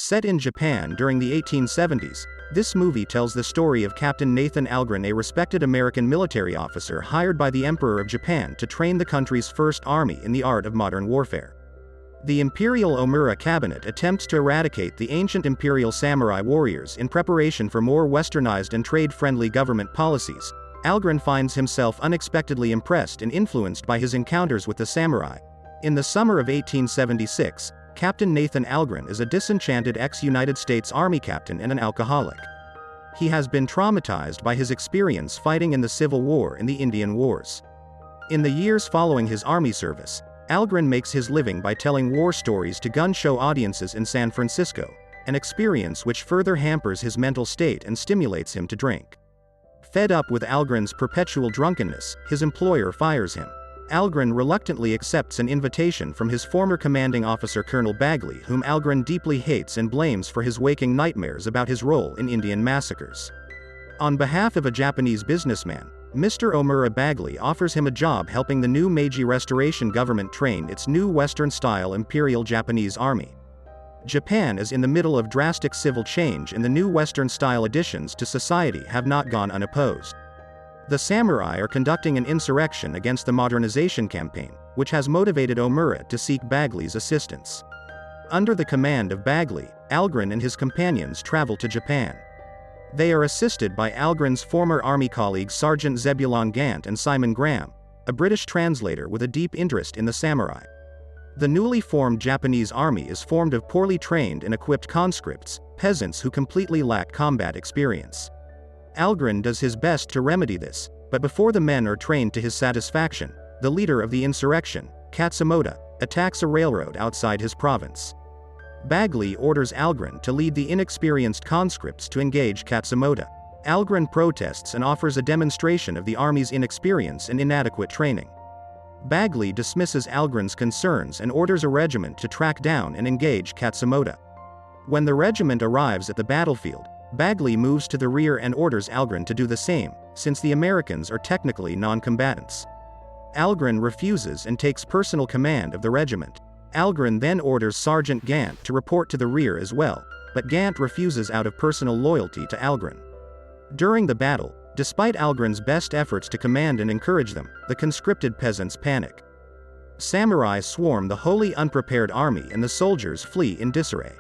Set in Japan during the 1870s, this movie tells the story of Captain Nathan Algren, a respected American military officer hired by the Emperor of Japan to train the country's first army in the art of modern warfare. The Imperial Omura cabinet attempts to eradicate the ancient imperial samurai warriors in preparation for more westernized and trade-friendly government policies. Algren finds himself unexpectedly impressed and influenced by his encounters with the samurai. In the summer of 1876, Captain Nathan Algren is a disenchanted ex-United States Army captain and an alcoholic. He has been traumatized by his experience fighting in the Civil War and the Indian Wars. In the years following his army service, Algren makes his living by telling war stories to gun show audiences in San Francisco, an experience which further hampers his mental state and stimulates him to drink. Fed up with Algren's perpetual drunkenness, his employer fires him. Algren reluctantly accepts an invitation from his former commanding officer Colonel Bagley, whom Algren deeply hates and blames for his waking nightmares about his role in Indian massacres. On behalf of a Japanese businessman, Mr. Omura Bagley offers him a job helping the new Meiji Restoration government train its new Western-style Imperial Japanese Army. Japan is in the middle of drastic civil change, and the new Western-style additions to society have not gone unopposed. The samurai are conducting an insurrection against the modernization campaign, which has motivated Omura to seek Bagley's assistance. Under the command of Bagley, Algren and his companions travel to Japan. They are assisted by Algren's former army colleagues Sergeant Zebulon Gant and Simon Graham, a British translator with a deep interest in the samurai. The newly formed Japanese army is formed of poorly trained and equipped conscripts, peasants who completely lack combat experience. Algren does his best to remedy this, but before the men are trained to his satisfaction, the leader of the insurrection, Katsumoto, attacks a railroad outside his province. Bagley orders Algren to lead the inexperienced conscripts to engage Katsumoto. Algren protests and offers a demonstration of the army's inexperience and inadequate training. Bagley dismisses Algren's concerns and orders a regiment to track down and engage Katsumoto. When the regiment arrives at the battlefield, Bagley moves to the rear and orders Algren to do the same, since the Americans are technically non-combatants. Algren refuses and takes personal command of the regiment. Algren then orders Sergeant Gant to report to the rear as well, but Gant refuses out of personal loyalty to Algren. During the battle, despite Algren's best efforts to command and encourage them, the conscripted peasants panic. Samurai swarm the wholly unprepared army and the soldiers flee in disarray.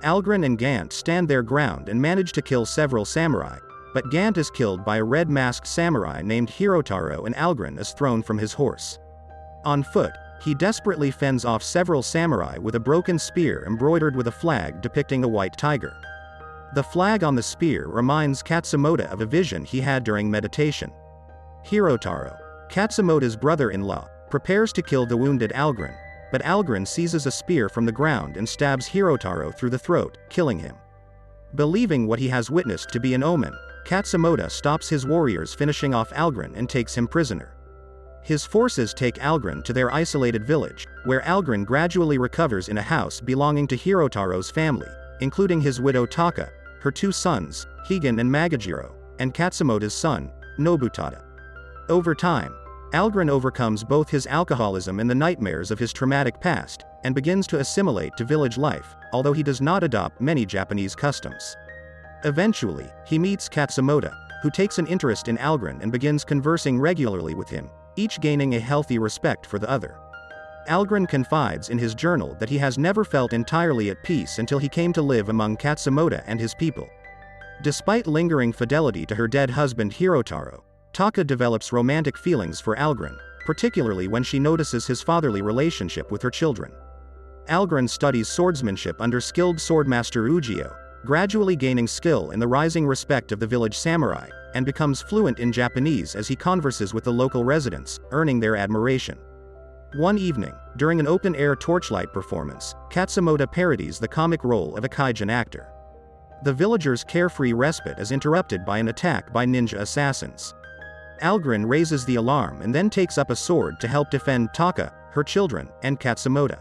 Algren and Gant stand their ground and manage to kill several samurai, but Gant is killed by a red-masked samurai named Hirotaro, and Algren is thrown from his horse. On foot, he desperately fends off several samurai with a broken spear embroidered with a flag depicting a white tiger. The flag on the spear reminds Katsumoto of a vision he had during meditation. Hirotaro, Katsumoto's brother-in-law, prepares to kill the wounded Algren, but Algren seizes a spear from the ground and stabs Hirotaro through the throat, killing him. Believing what he has witnessed to be an omen, Katsumoto stops his warriors finishing off Algren and takes him prisoner. His forces take Algren to their isolated village, where Algren gradually recovers in a house belonging to Hirotaro's family, including his widow Taka, her two sons, Higan and Magajiro, and Katsumoto's son, Nobutada. Over time, Algren overcomes both his alcoholism and the nightmares of his traumatic past, and begins to assimilate to village life, although he does not adopt many Japanese customs. Eventually, he meets Katsumoto, who takes an interest in Algren and begins conversing regularly with him, each gaining a healthy respect for the other. Algren confides in his journal that he has never felt entirely at peace until he came to live among Katsumoto and his people. Despite lingering fidelity to her dead husband Hirotaro, Taka develops romantic feelings for Algren, particularly when she notices his fatherly relationship with her children. Algren studies swordsmanship under skilled swordmaster Ujio, gradually gaining skill in the rising respect of the village samurai, and becomes fluent in Japanese as he converses with the local residents, earning their admiration. One evening, during an open-air torchlight performance, Katsumoto parodies the comic role of a kaijin actor. The villagers' carefree respite is interrupted by an attack by ninja assassins. Algren raises the alarm and then takes up a sword to help defend Taka, her children, and Katsumoto.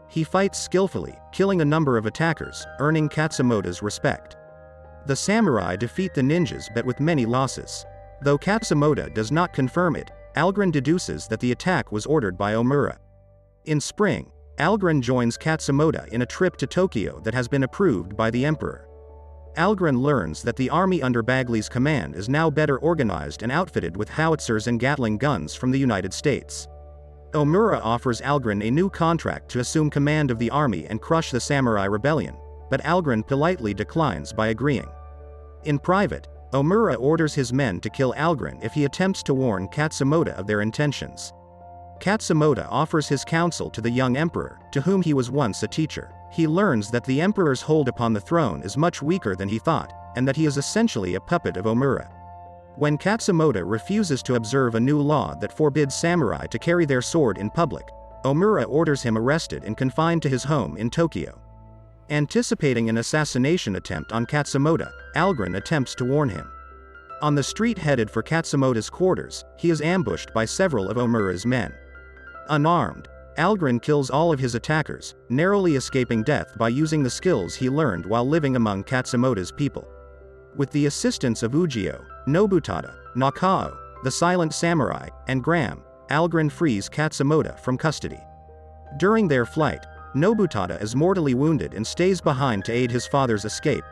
He fights skillfully, killing a number of attackers, earning Katsumoto's respect. The samurai defeat the ninjas but with many losses. Though Katsumoto does not confirm it, Algren deduces that the attack was ordered by Omura. In spring, Algren joins Katsumoto in a trip to Tokyo that has been approved by the emperor. Algren learns that the army under Bagley's command is now better organized and outfitted with howitzers and Gatling guns from the United States. Omura offers Algren a new contract to assume command of the army and crush the samurai rebellion, but Algren politely declines by agreeing. In private, Omura orders his men to kill Algren if he attempts to warn Katsumoto of their intentions. Katsumoto offers his counsel to the young emperor, to whom he was once a teacher. He learns that the emperor's hold upon the throne is much weaker than he thought, and that he is essentially a puppet of Omura. When Katsumoto refuses to observe a new law that forbids samurai to carry their sword in public, Omura orders him arrested and confined to his home in Tokyo. Anticipating an assassination attempt on Katsumoto, Algren attempts to warn him. On the street headed for Katsumoto's quarters, he is ambushed by several of Omura's men. Unarmed, Algren kills all of his attackers, narrowly escaping death by using the skills he learned while living among Katsumoto's people. With the assistance of Ujio, Nobutada, Nakao, the Silent Samurai, and Graham, Algren frees Katsumoto from custody. During their flight, Nobutada is mortally wounded and stays behind to aid his father's escape.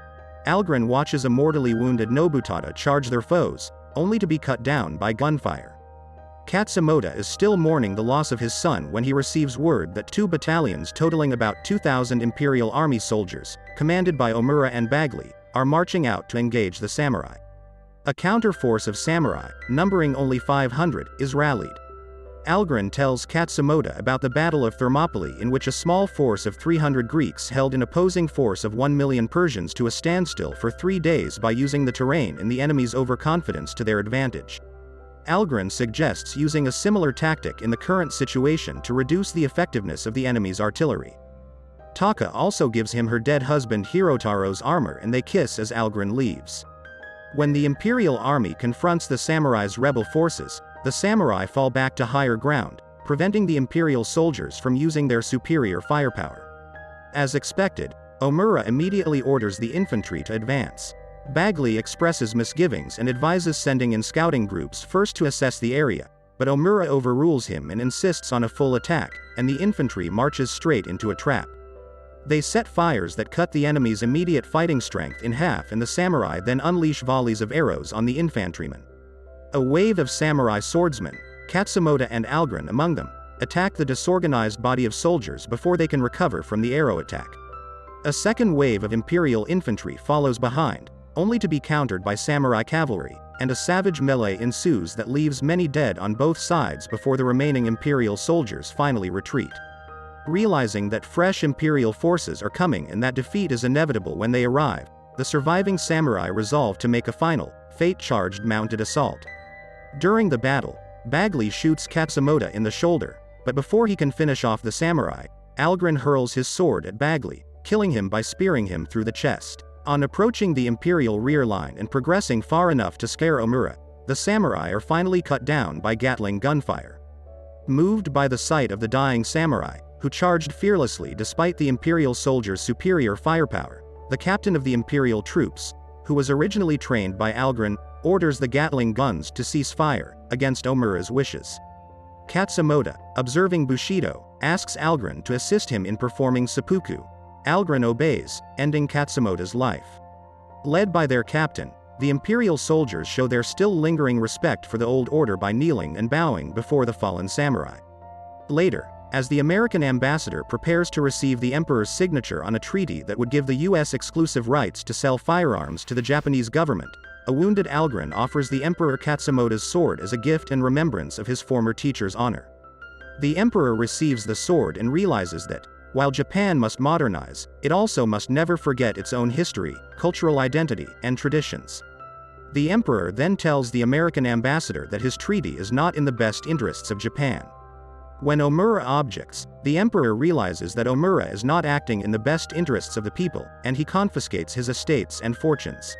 Algren watches a mortally wounded Nobutada charge their foes, only to be cut down by gunfire. Katsumoto is still mourning the loss of his son when he receives word that 2 battalions totaling about 2,000 Imperial Army soldiers, commanded by Omura and Bagley, are marching out to engage the samurai. A counterforce of samurai, numbering only 500, is rallied. Algren tells Katsumoto about the Battle of Thermopylae, in which a small force of 300 Greeks held an opposing force of 1 million Persians to a standstill for 3 days by using the terrain and the enemy's overconfidence to their advantage. Algren suggests using a similar tactic in the current situation to reduce the effectiveness of the enemy's artillery. Taka also gives him her dead husband Hirotaro's armor and they kiss as Algren leaves. When the Imperial Army confronts the samurai's rebel forces, the samurai fall back to higher ground, preventing the Imperial soldiers from using their superior firepower. As expected, Omura immediately orders the infantry to advance. Bagley expresses misgivings and advises sending in scouting groups first to assess the area, but Omura overrules him and insists on a full attack, and the infantry marches straight into a trap. They set fires that cut the enemy's immediate fighting strength in half, and the samurai then unleash volleys of arrows on the infantrymen. A wave of samurai swordsmen, Katsumoto and Algren among them, attack the disorganized body of soldiers before they can recover from the arrow attack. A second wave of Imperial infantry follows behind, only to be countered by samurai cavalry, and a savage melee ensues that leaves many dead on both sides before the remaining Imperial soldiers finally retreat. Realizing that fresh Imperial forces are coming and that defeat is inevitable when they arrive, the surviving samurai resolve to make a final, fate-charged mounted assault. During the battle, Bagley shoots Katsumoto in the shoulder, but before he can finish off the samurai, Algren hurls his sword at Bagley, killing him by spearing him through the chest. On approaching the Imperial rear line and progressing far enough to scare Omura, the samurai are finally cut down by Gatling gunfire. Moved by the sight of the dying samurai, who charged fearlessly despite the Imperial soldiers' superior firepower, the captain of the Imperial troops, who was originally trained by Algren, orders the Gatling guns to cease fire, against Omura's wishes. Katsumoto, observing Bushido, asks Algren to assist him in performing seppuku. Algren obeys, ending Katsumoto's life. Led by their captain, the Imperial soldiers show their still lingering respect for the old order by kneeling and bowing before the fallen samurai. Later, as the American ambassador prepares to receive the emperor's signature on a treaty that would give the U.S. exclusive rights to sell firearms to the Japanese government, a wounded Algren offers the emperor Katsumoto's sword as a gift in remembrance of his former teacher's honor. The emperor receives the sword and realizes that, while Japan must modernize, it also must never forget its own history, cultural identity, and traditions. The emperor then tells the American ambassador that his treaty is not in the best interests of Japan. When Omura objects, the emperor realizes that Omura is not acting in the best interests of the people, and he confiscates his estates and fortunes.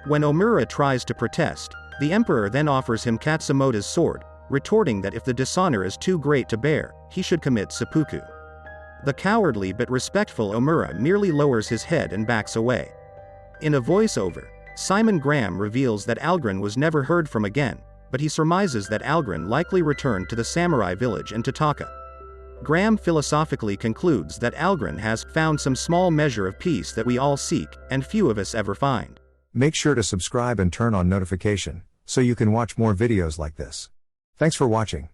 When Omura tries to protest, the emperor then offers him Katsumoto's sword, retorting that if the dishonor is too great to bear, he should commit seppuku. The cowardly but respectful Omura merely lowers his head and backs away. In a voiceover, Simon Graham reveals that Algren was never heard from again, but he surmises that Algren likely returned to the samurai village and to Taka. Graham philosophically concludes that Algren has found some small measure of peace that we all seek, and few of us ever find. Make sure to subscribe and turn on notification, so you can watch more videos like this. Thanks for watching.